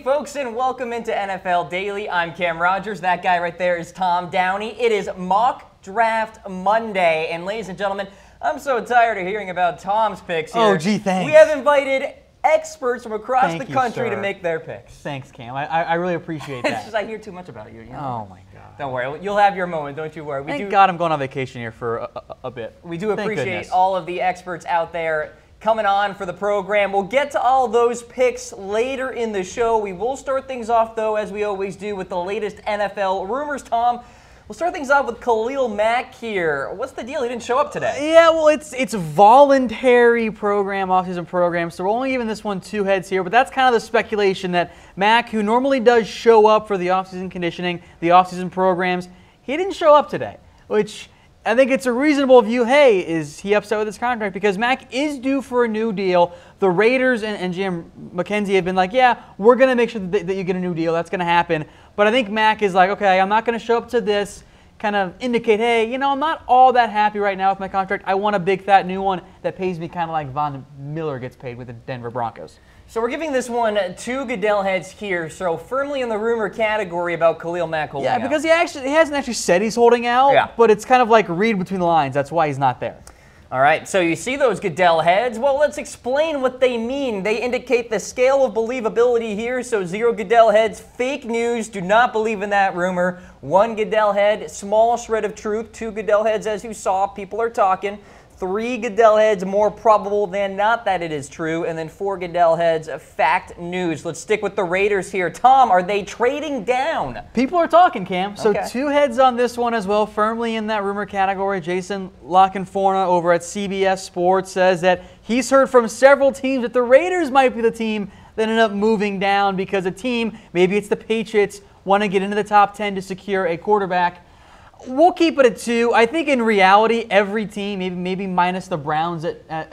folks, and welcome into NFL Daily. I'm Cam Rogers. That guy right there is Tom Downey. It is Mock Draft Monday, and ladies and gentlemen, I'm so tired of hearing about Tom's picks here. Oh, gee, thanks. We have invited experts from across the country to make their picks. Thanks, Cam. I really appreciate that. It's just I hear too much about you. Oh, my God. Don't worry. You'll have your moment. Don't you worry. Thank God I'm going on vacation here for a bit. We do appreciate all of the experts out there coming on for the program. We'll get to all those picks later in the show. We will start things off, though, as we always do, with the latest NFL rumors. Tom, we'll start things off with Khalil Mack here. What's the deal? He didn't show up today. Yeah, well, it's a voluntary program, off-season program, so we're only giving this one 2 heads here, but that's kind of the speculation that Mack, who normally does show up for the off-season conditioning, the off-season programs, he didn't show up today, which I think it's a reasonable view. Hey, is he upset with his contract? Because Mack is due for a new deal. The Raiders and GM McKenzie have been like, yeah, we're going to make sure that you get a new deal. That's going to happen. But I think Mack is like, okay, I'm not going to show up to this, kind of indicate, hey, I'm not all that happy right now with my contract. I want a big, fat new one that pays me kind of like Von Miller gets paid with the Denver Broncos. So we're giving this one 2 Goodell heads here, so firmly in the rumor category about Khalil Mack holding out. Yeah, because he hasn't actually said he's holding out, but it's kind of like read between the lines. That's why he's not there. All right, so you see those Goodell heads. Well, let's explain what they mean. They indicate the scale of believability here, so 0 Goodell heads, fake news, do not believe in that rumor. 1 Goodell head, small shred of truth. 2 Goodell heads, as you saw, people are talking. 3 Goodell heads, more probable than not that it is true. And then 4 Goodell heads, fact news. Let's stick with the Raiders here. Tom, are they trading down? People are talking, Cam. So 2 heads on this one as well, firmly in that rumor category. Jason Lockenforna over at CBS Sports says that he's heard from several teams that the Raiders might be the team that ended up moving down because a team, maybe it's the Patriots, want to get into the top 10 to secure a quarterback. We'll keep it at 2. I think in reality, every team, maybe minus the Browns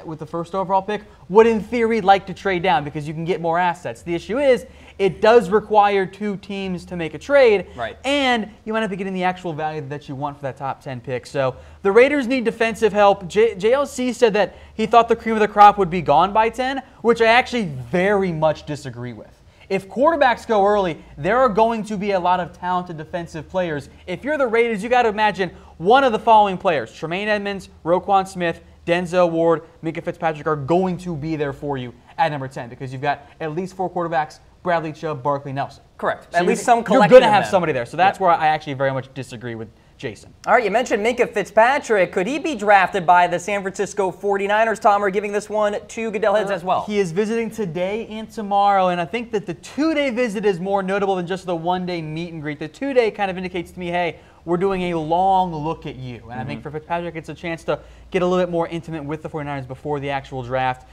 with the first overall pick, would in theory like to trade down because you can get more assets. The issue is it does require 2 teams to make a trade, and you might have to get in the actual value that you want for that top 10 pick. So the Raiders need defensive help. JLC said that he thought the cream of the crop would be gone by 10, which I actually very much disagree with. If quarterbacks go early, there are going to be a lot of talented defensive players. If you're the Raiders, you got to imagine one of the following players: Tremaine Edmonds, Roquan Smith, Denzel Ward, Minkah Fitzpatrick are going to be there for you at number 10 because you've got at least 4 quarterbacks: Bradley Chubb, Barkley, Nelson. Correct. So at least some collection. You're going to have somebody there. So that's where I actually very much disagree with Jason. All right, you mentioned Minkah Fitzpatrick. Could he be drafted by the San Francisco 49ers? Tom, we're giving this one 2 Goodell heads as well. He is visiting today and tomorrow, and I think that the 2-day visit is more notable than just the 1-day meet and greet. The 2-day kind of indicates to me, hey, we're doing a long look at you. And I think for Fitzpatrick, it's a chance to get a little bit more intimate with the 49ers before the actual draft.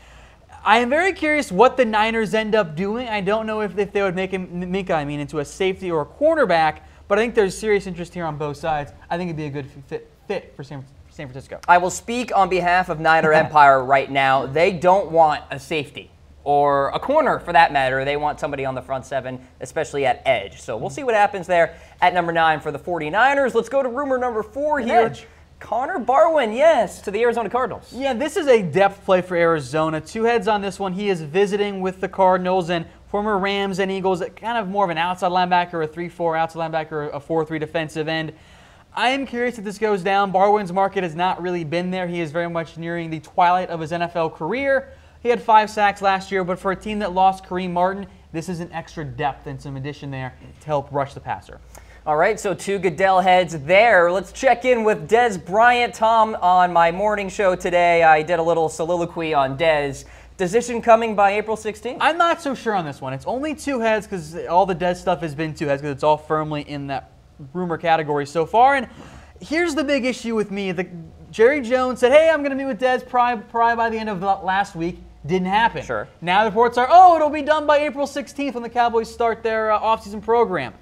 I am very curious what the Niners end up doing. I don't know if they would make Minkah into a safety or a cornerback, but I think there's serious interest here on both sides. I think it'd be a good fit for San Francisco. I will speak on behalf of Niner Empire right now. They don't want a safety or a corner for that matter. They want somebody on the front 7, especially at edge. So we'll see what happens there at number 9 for the 49ers. Let's go to rumor number 4 here. Edge. Connor Barwin, yes, to the Arizona Cardinals. Yeah, this is a depth play for Arizona. 2 heads on this one. He is visiting with the Cardinals and former Rams and Eagles, kind of more of an outside linebacker, a 3-4 outside linebacker, a 4-3 defensive end. I am curious if this goes down. Barwin's market has not really been there. He is very much nearing the twilight of his NFL career. He had 5 sacks last year, but for a team that lost Kareem Martin, this is an extra depth and some addition there to help rush the passer. All right, so 2 Goodell heads there. Let's check in with Dez Bryant. Tom, on my morning show today, I did a little soliloquy on Dez. Decision coming by April 16th? I'm not so sure on this one. It's only 2 heads because all the Dez stuff has been 2 heads because it's all firmly in that rumor category so far. And here's the big issue with me. Jerry Jones said, hey, I'm going to meet with Dez probably by the end of last week. Didn't happen. Sure. Now the reports are, oh, it'll be done by April 16th when the Cowboys start their offseason program.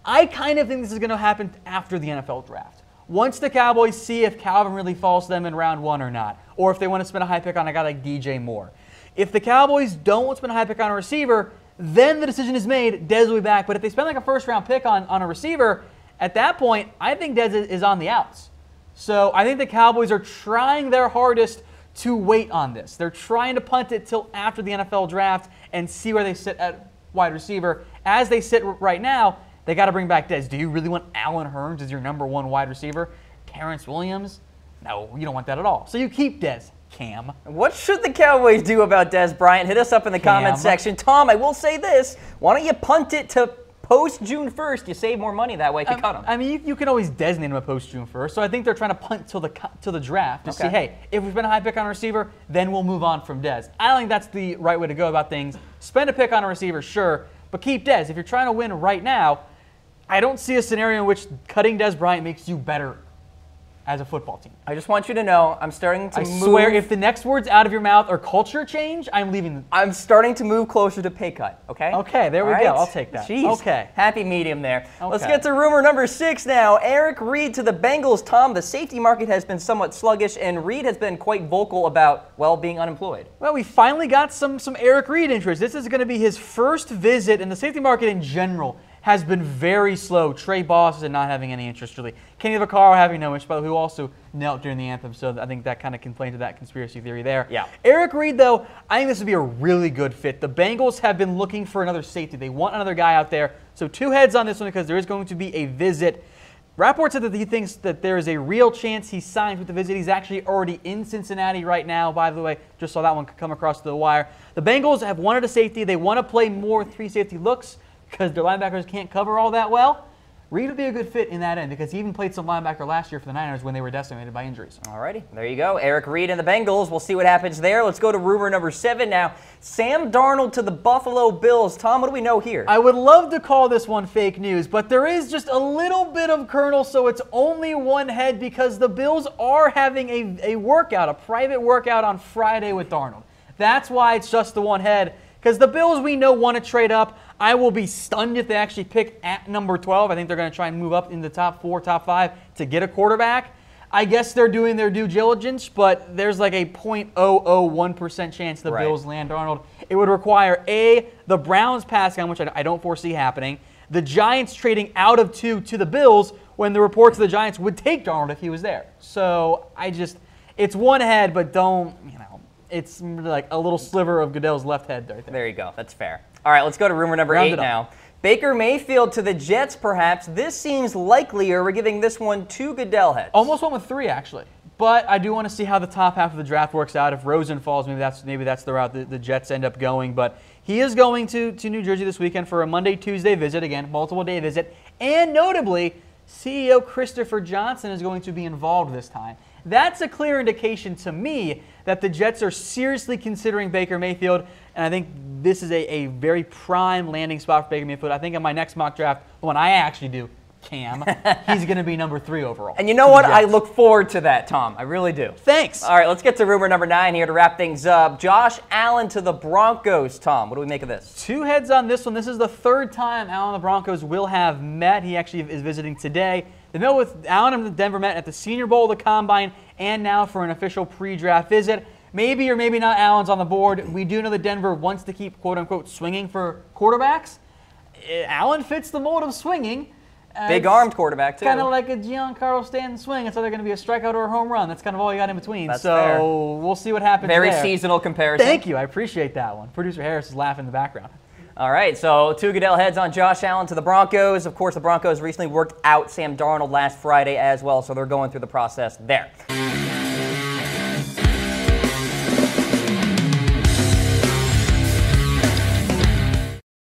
I kind of think this is going to happen after the NFL draft. Once the Cowboys see if Calvin really falls to them in round 1 or not, or if they want to spend a high pick on a guy like DJ Moore. If the Cowboys don't want to spend a high pick on a receiver, then the decision is made, Dez will be back. But if they spend like a first-round pick on a receiver, at that point, I think Dez is on the outs. So I think the Cowboys are trying their hardest to wait on this. They're trying to punt it till after the NFL draft and see where they sit at wide receiver. As they sit right now, they got to bring back Dez. Do you really want Allen Hurns as your number 1 wide receiver? Terrence Williams? No, you don't want that at all. So you keep Dez. Cam. What should the Cowboys do about Dez Bryant? Hit us up in the comment section. Tom, I will say this. Why don't you punt it to post June 1st? You save more money that way if you cut him. I mean, you can always designate him a post June 1st. So I think they're trying to punt till the draft to see, hey, if we spend a high pick on a receiver, then we'll move on from Dez. I don't think that's the right way to go about things. Spend a pick on a receiver, sure, but keep Dez. If you're trying to win right now, I don't see a scenario in which cutting Dez Bryant makes you better as a football team. I just want you to know I'm starting to move. I swear, if the next words out of your mouth are culture change, I'm leaving. I'm starting to move closer to pay cut, okay? Okay, there we go. I'll take that. Jeez. Okay. Happy medium there. Okay. Let's get to rumor number 6 now. Reid to the Bengals. Tom, the safety market has been somewhat sluggish, and Reid has been quite vocal about, well, being unemployed. Well, we finally got some Reid interest. This is going to be his first visit, and the safety market in general has been very slow. Trey Boss is not having any interest, really. Kenny Vaccaro having no interest, but who also knelt during the anthem, so I think that kind of can play into that conspiracy theory there. Yeah. Reid, though, I think this would be a really good fit. The Bengals have been looking for another safety. They want another guy out there. So 2 heads on this one because there is going to be a visit. Rapport said that he thinks that there is a real chance he signs with the visit. He's actually already in Cincinnati right now, by the way. Just saw that one come across the wire. The Bengals have wanted a safety. They want to play more 3 safety looks because their linebackers can't cover all that well. Reid would be a good fit in that end because he even played some linebacker last year for the Niners when they were decimated by injuries. Alrighty, there you go. Reid and the Bengals. We'll see what happens there. Let's go to rumor number 7 now. Sam Darnold to the Buffalo Bills. Tom, what do we know here? I would love to call this one fake news, but there is just a little bit of kernel, so it's only 1 head because the Bills are having a workout, a private workout on Friday with Darnold. That's why it's just the 1 head. Because the Bills, we know, want to trade up. I will be stunned if they actually pick at number 12. I think they're going to try and move up in the top 4, top 5 to get a quarterback. I guess they're doing their due diligence, but there's like a 0.001% chance the Bills land Darnold. It would require, A, the Browns passing on, which I don't foresee happening, the Giants trading out of 2 to the Bills when the reports of the Giants would take Darnold if he was there. So it's 1 head, but don't, it's like a little sliver of Goodell's left head right there. There you go. That's fair. All right, let's go to rumor number 8 now. Baker Mayfield to the Jets, perhaps. This seems likelier. We're giving this one 2 Goodell heads. Almost went with 3, actually. But I do want to see how the top half of the draft works out. If Rosen falls, maybe that's the route the Jets end up going. But he is going to New Jersey this weekend for a Monday-Tuesday visit. Again, multiple-day visit. And notably, CEO Christopher Johnson is going to be involved this time. That's a clear indication to me that the Jets are seriously considering Baker Mayfield, and I think this is a very prime landing spot for Baker Mayfield. I think in my next mock draft, the one I actually do, Cam, he's going to be number 3 overall. And you know what? I look forward to that, Tom. I really do. Thanks. All right, let's get to rumor number 9 here to wrap things up. Josh Allen to the Broncos. Tom, what do we make of this? 2 heads on this one. This is the 3rd time Allen and the Broncos will have met. He actually is visiting today. They met with Allen and Denver met at the Senior Bowl, the Combine, and now for an official pre-draft visit. Maybe or maybe not Allen's on the board. We do know that Denver wants to keep, quote-unquote, swinging for quarterbacks. Allen fits the mold of swinging. Big-armed quarterback, too. Kind of like a Giancarlo Stanton swing. It's either going to be a strikeout or a home run. That's kind of all you got in between. That's so fair. We'll see what happens Very there. seasonal comparison. Thank you. I appreciate that one. Producer Harris is laughing in the background. All right, so 2 Goodell heads on Josh Allen to the Broncos. Of course, the Broncos recently worked out Sam Darnold last Friday as well, so they're going through the process there.